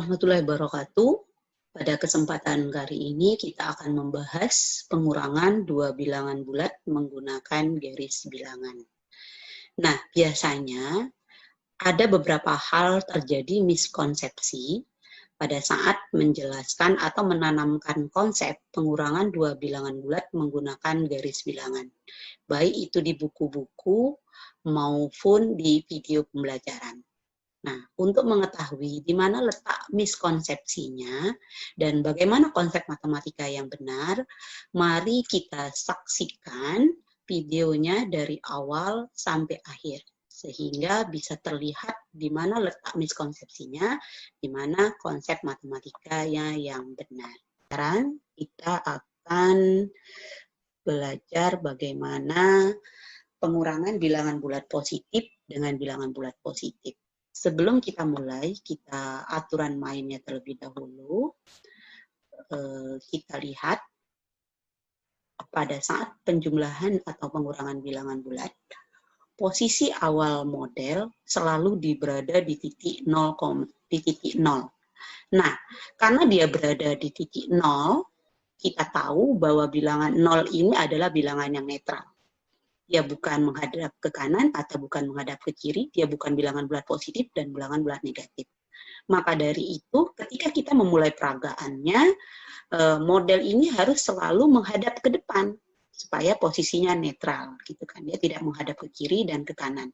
warahmatullahi wabarakatuh. Pada kesempatan kali ini kita akan membahas pengurangan dua bilangan bulat menggunakan garis bilangan. Nah, biasanya ada beberapa hal terjadi miskonsepsi pada saat menjelaskan atau menanamkan konsep pengurangan dua bilangan bulat menggunakan garis bilangan. Baik itu di buku-buku maupun di video pembelajaran. Nah, untuk mengetahui di mana letak miskonsepsinya dan bagaimana konsep matematika yang benar, mari kita saksikan videonya dari awal sampai akhir, sehingga bisa terlihat di mana letak miskonsepsinya, di mana konsep matematikanya yang benar. Sekarang kita akan belajar bagaimana pengurangan bilangan bulat positif dengan bilangan bulat positif. Sebelum kita mulai, kita aturan mainnya terlebih dahulu. Kita lihat pada saat penjumlahan atau pengurangan bilangan bulat, posisi awal model selalu berada di titik 0. Nah, karena dia berada di titik 0, kita tahu bahwa bilangan 0 ini adalah bilangan yang netral. Dia bukan menghadap ke kanan atau bukan menghadap ke kiri, dia bukan bilangan bulat positif dan bilangan bulat negatif. Maka dari itu, ketika kita memulai peragaannya, model ini harus selalu menghadap ke depan, supaya posisinya netral, gitu kan. Dia tidak menghadap ke kiri dan ke kanan.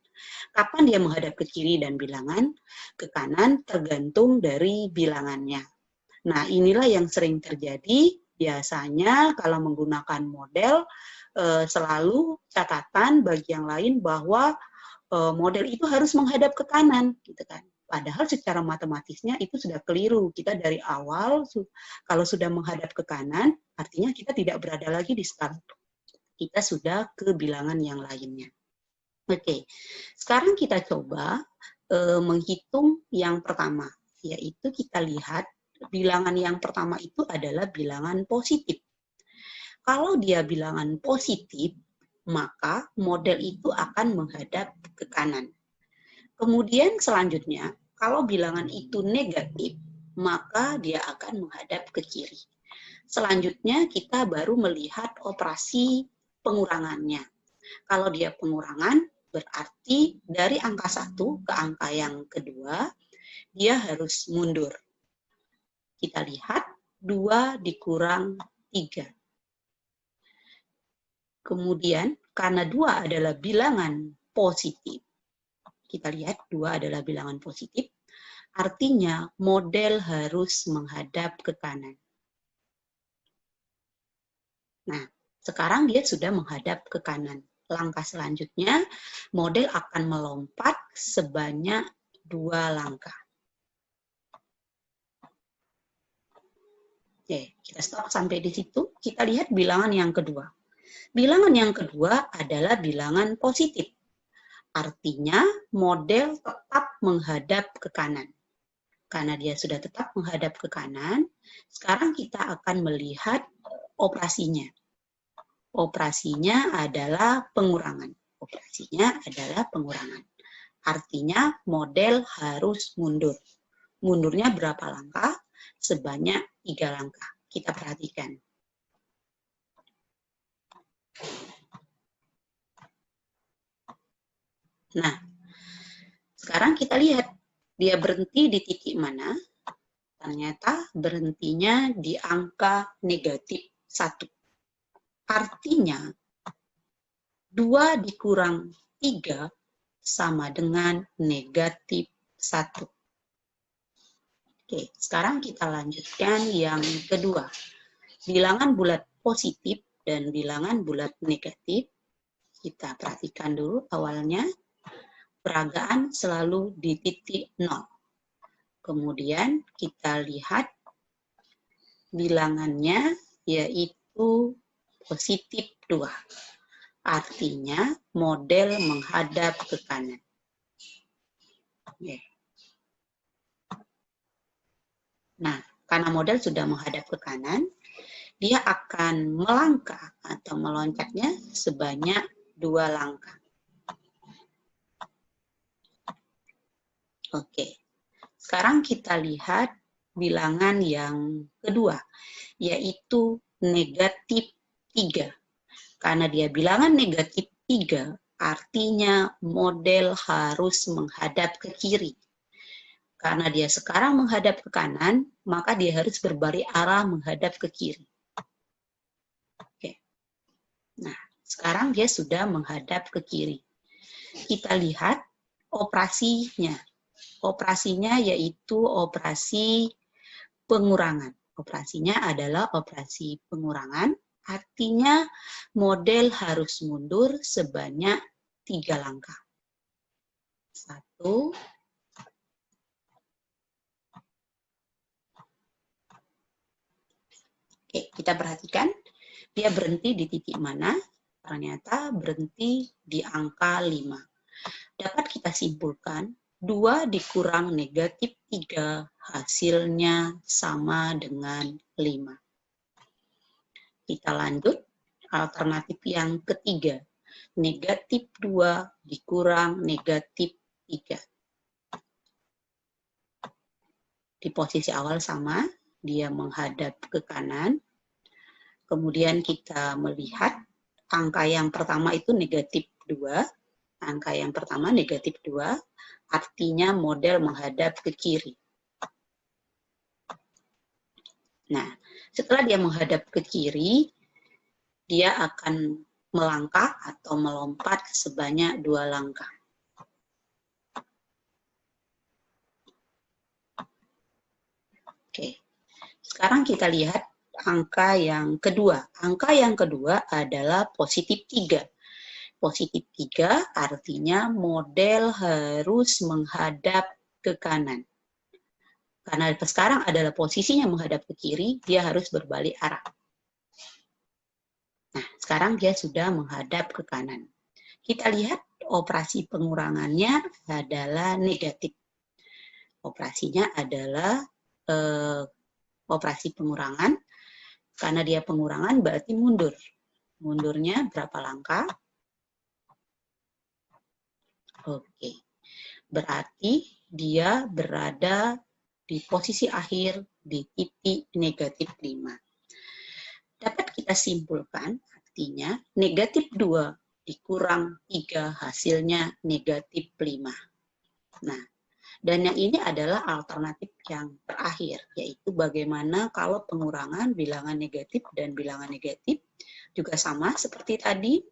Kapan dia menghadap ke kiri dan bilangan ke kanan, tergantung dari bilangannya. Nah, inilah yang sering terjadi, biasanya kalau menggunakan model, selalu catatan bagi yang lain bahwa model itu harus menghadap ke kanan, gitu kan. Padahal secara matematisnya itu sudah keliru. Kita dari awal kalau sudah menghadap ke kanan, artinya kita tidak berada lagi di start. Kita sudah ke bilangan yang lainnya. Oke, sekarang kita coba menghitung yang pertama, yaitu kita lihat bilangan yang pertama itu adalah bilangan positif. Kalau dia bilangan positif, maka model itu akan menghadap ke kanan. Kemudian selanjutnya, kalau bilangan itu negatif, maka dia akan menghadap ke kiri. Selanjutnya kita baru melihat operasi pengurangannya. Kalau dia pengurangan, berarti dari angka 1 ke angka yang kedua, dia harus mundur. Kita lihat 2 dikurang 3. Kemudian, karena 2 adalah bilangan positif, kita lihat 2 adalah bilangan positif, artinya model harus menghadap ke kanan. Nah, sekarang dia sudah menghadap ke kanan. Langkah selanjutnya, model akan melompat sebanyak 2 langkah. Oke, kita stop sampai di situ. Kita lihat bilangan yang kedua. Bilangan yang kedua adalah bilangan positif. Artinya model tetap menghadap ke kanan. Karena dia sudah tetap menghadap ke kanan, sekarang kita akan melihat operasinya. Operasinya adalah pengurangan. Operasinya adalah pengurangan. Artinya model harus mundur. Mundurnya berapa langkah? Sebanyak 3 langkah. Kita perhatikan. Nah, sekarang kita lihat dia berhenti di titik mana. Ternyata berhentinya di angka negatif 1. Artinya 2 dikurang 3 sama dengan negatif 1. Oke, sekarang kita lanjutkan yang kedua. Bilangan bulat positif dan bilangan bulat negatif. Kita perhatikan dulu awalnya. Peragaan selalu di titik 0. Kemudian kita lihat bilangannya yaitu positif 2. Artinya model menghadap ke kanan. Nah, karena model sudah menghadap ke kanan, dia akan melangkah atau meloncatnya sebanyak 2 langkah. Oke, sekarang kita lihat bilangan yang kedua, yaitu negatif 3. Karena dia bilangan negatif 3, artinya model harus menghadap ke kiri. Karena dia sekarang menghadap ke kanan, maka dia harus berbalik arah menghadap ke kiri. Oke. Nah, sekarang dia sudah menghadap ke kiri. Kita lihat operasinya. Operasinya yaitu operasi pengurangan. Operasinya adalah operasi pengurangan, artinya model harus mundur sebanyak 3 langkah. 1, oke, kita perhatikan dia berhenti di titik mana? Ternyata berhenti di angka 5. Dapat kita simpulkan 2 dikurang negatif 3 hasilnya sama dengan 5. Kita lanjut, alternatif yang ketiga, negatif 2 dikurang negatif 3. Di posisi awal sama, dia menghadap ke kanan. Kemudian kita melihat angka yang pertama itu negatif 2. Angka yang pertama negatif 2, artinya model menghadap ke kiri. Nah, setelah dia menghadap ke kiri, dia akan melangkah atau melompat sebanyak 2 langkah. Oke, sekarang kita lihat angka yang kedua. Angka yang kedua adalah positif 3. Positif 3 artinya model harus menghadap ke kanan. Karena sekarang adalah posisinya menghadap ke kiri, dia harus berbalik arah. Nah, sekarang dia sudah menghadap ke kanan. Kita lihat operasi pengurangannya adalah negatif. Operasinya adalah operasi pengurangan. Karena dia pengurangan berarti mundur. Mundurnya berapa langkah? Oke. Berarti dia berada di posisi akhir di titik negatif 5. Dapat kita simpulkan, artinya negatif 2 dikurang 3 hasilnya negatif 5. Nah, dan yang ini adalah alternatif yang terakhir, yaitu bagaimana kalau pengurangan bilangan negatif dan bilangan negatif juga sama seperti tadi,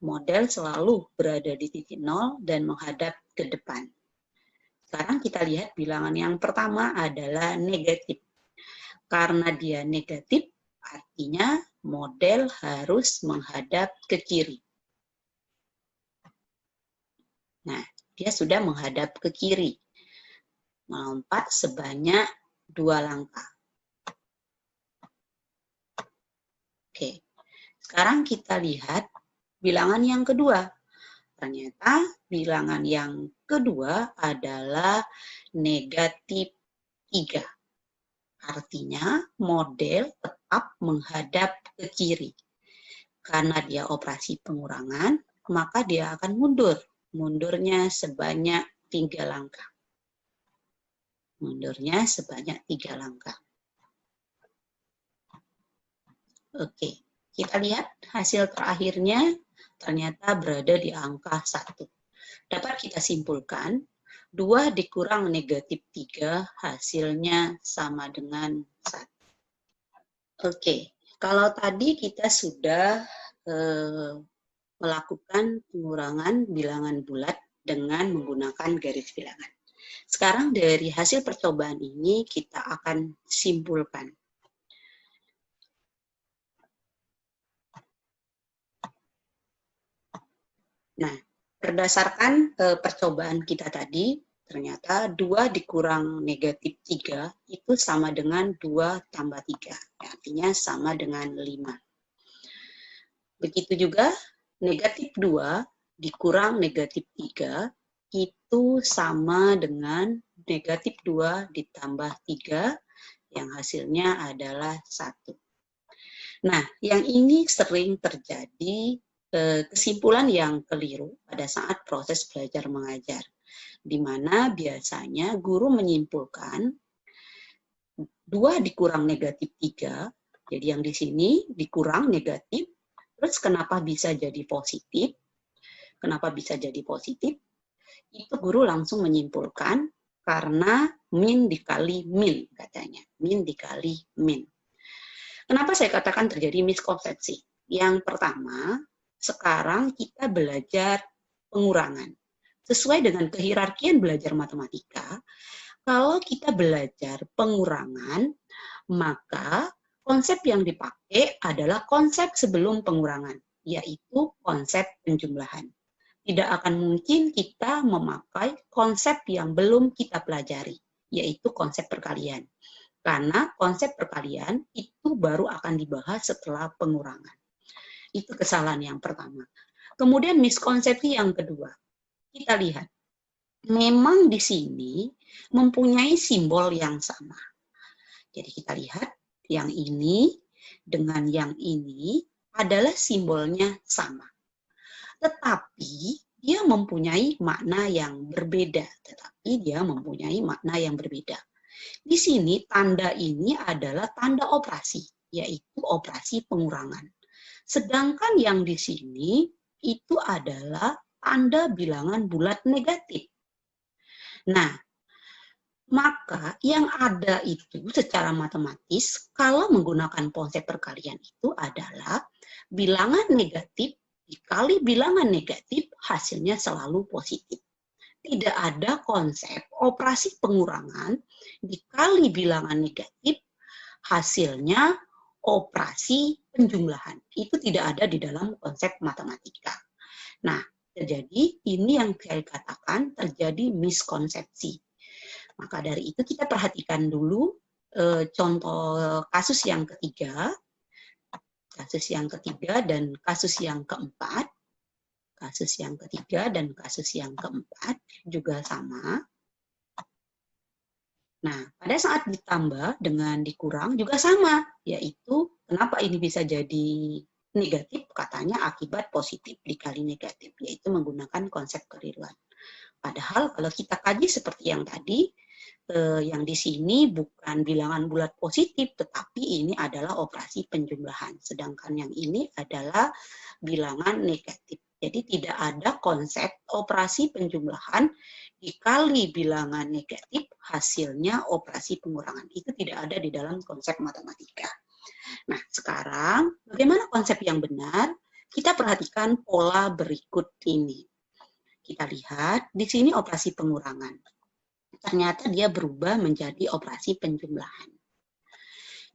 model selalu berada di titik 0 dan menghadap ke depan. Sekarang kita lihat bilangan yang pertama adalah negatif. Karena dia negatif, artinya model harus menghadap ke kiri. Nah, dia sudah menghadap ke kiri. Melompat sebanyak 2 langkah. Oke, sekarang kita lihat bilangan yang kedua. Ternyata bilangan yang kedua adalah negatif 3. Artinya model tetap menghadap ke kiri. Karena dia operasi pengurangan, maka dia akan mundur. Mundurnya sebanyak 3 langkah. Mundurnya sebanyak 3 langkah. Oke, kita lihat hasil terakhirnya ternyata berada di angka 1. Dapat kita simpulkan, 2 dikurang negatif 3 hasilnya sama dengan 1. Oke, kalau tadi kita sudah melakukan pengurangan bilangan bulat dengan menggunakan garis bilangan. Sekarang dari hasil percobaan ini kita akan simpulkan. Nah, berdasarkan percobaan kita tadi, ternyata 2 dikurang negatif 3 itu sama dengan 2 tambah 3. Artinya sama dengan 5. Begitu juga negatif 2 dikurang negatif 3 itu sama dengan negatif 2 ditambah 3 yang hasilnya adalah 1. Nah, yang ini sering terjadi kesimpulan yang keliru pada saat proses belajar mengajar, di mana biasanya guru menyimpulkan 2 dikurang negatif 3, jadi yang di sini dikurang negatif, terus kenapa bisa jadi positif? Kenapa bisa jadi positif? Itu guru langsung menyimpulkan karena min dikali min katanya. Min dikali min. Kenapa saya katakan terjadi miskonsepsi? Yang pertama, sekarang kita belajar pengurangan. Sesuai dengan kehierarkian belajar matematika, kalau kita belajar pengurangan, maka konsep yang dipakai adalah konsep sebelum pengurangan, yaitu konsep penjumlahan. Tidak akan mungkin kita memakai konsep yang belum kita pelajari, yaitu konsep perkalian. Karena konsep perkalian itu baru akan dibahas setelah pengurangan. Itu kesalahan yang pertama. Kemudian miskonsepsi yang kedua. Kita lihat, memang di sini mempunyai simbol yang sama. Jadi kita lihat, yang ini dengan yang ini adalah simbolnya sama. Tetapi dia mempunyai makna yang berbeda. Di sini tanda ini adalah tanda operasi, yaitu operasi pengurangan. Sedangkan yang di sini itu adalah tanda bilangan bulat negatif. Nah, maka yang ada itu secara matematis, kalau menggunakan konsep perkalian itu adalah bilangan negatif dikali bilangan negatif, hasilnya selalu positif. Tidak ada konsep operasi pengurangan dikali bilangan negatif, hasilnya operasi penjumlahan. Itu tidak ada di dalam konsep matematika. Nah, jadi ini yang saya katakan terjadi miskonsepsi. Maka dari itu kita perhatikan dulu contoh kasus yang ketiga dan kasus yang keempat. Kasus yang ketiga dan kasus yang keempat juga sama. Nah, pada saat ditambah dengan dikurang juga sama, yaitu kenapa ini bisa jadi negatif, katanya akibat positif dikali negatif, yaitu menggunakan konsep keliruan. Padahal kalau kita kaji seperti yang tadi, yang di sini bukan bilangan bulat positif, tetapi ini adalah operasi penjumlahan. Sedangkan yang ini adalah bilangan negatif. Jadi tidak ada konsep operasi penjumlahan dikali bilangan negatif, hasilnya operasi pengurangan. Itu tidak ada di dalam konsep matematika. Nah, sekarang bagaimana konsep yang benar? Kita perhatikan pola berikut ini. Kita lihat di sini operasi pengurangan. Ternyata dia berubah menjadi operasi penjumlahan.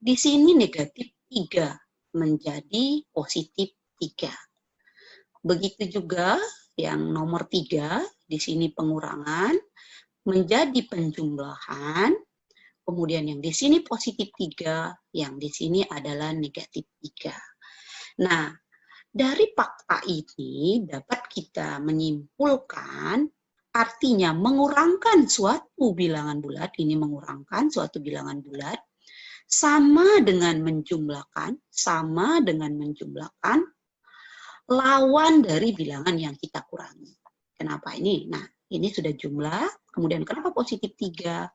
Di sini negatif 3 menjadi positif 3. Begitu juga yang nomor 3, di sini pengurangan menjadi penjumlahan, kemudian yang di sini positif 3, yang di sini adalah negatif 3. Nah, dari fakta ini dapat kita menyimpulkan artinya mengurangkan suatu bilangan bulat, ini mengurangkan suatu bilangan bulat, sama dengan menjumlahkan lawan dari bilangan yang kita kurangi. Kenapa ini? Nah, ini sudah jumlah, kemudian kenapa positif 3?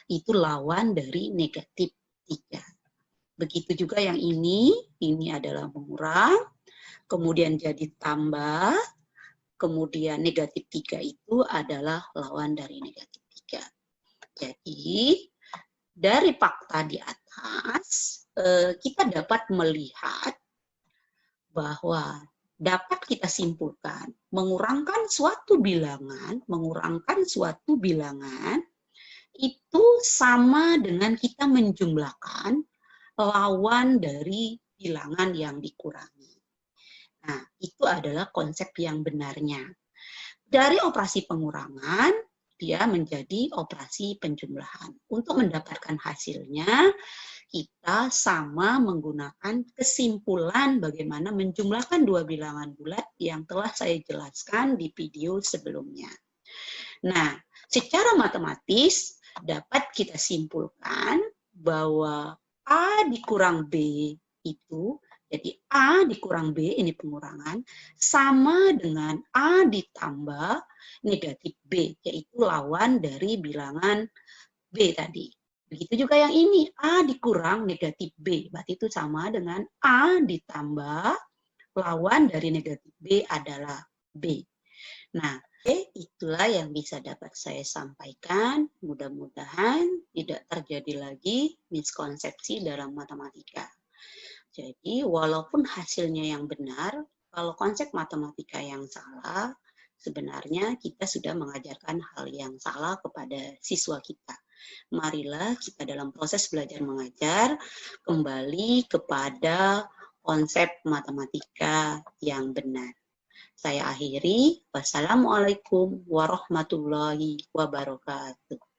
Itu lawan dari negatif 3. Begitu juga yang ini adalah mengurang, kemudian jadi tambah, kemudian negatif 3 itu adalah lawan dari negatif 3. Jadi, dari fakta di atas, kita dapat melihat bahwa dapat kita simpulkan mengurangkan suatu bilangan itu sama dengan kita menjumlahkan lawan dari bilangan yang dikurangi. Nah, itu adalah konsep yang benarnya. Dari operasi pengurangan, dia menjadi operasi penjumlahan. Untuk mendapatkan hasilnya, kita sama menggunakan kesimpulan bagaimana menjumlahkan dua bilangan bulat yang telah saya jelaskan di video sebelumnya. Nah, secara matematis dapat kita simpulkan bahwa A dikurang B itu, jadi A dikurang B ini pengurangan, sama dengan A ditambah negatif B, yaitu lawan dari bilangan B tadi. Begitu juga yang ini, A dikurang negatif B. Berarti itu sama dengan A ditambah lawan dari negatif B adalah B. Nah, itulah yang bisa dapat saya sampaikan. Mudah-mudahan tidak terjadi lagi miskonsepsi dalam matematika. Jadi, walaupun hasilnya yang benar, kalau konsep matematika yang salah, sebenarnya kita sudah mengajarkan hal yang salah kepada siswa kita. Marilah kita dalam proses belajar mengajar kembali kepada konsep matematika yang benar. Saya akhiri. Wassalamualaikum warahmatullahi wabarakatuh.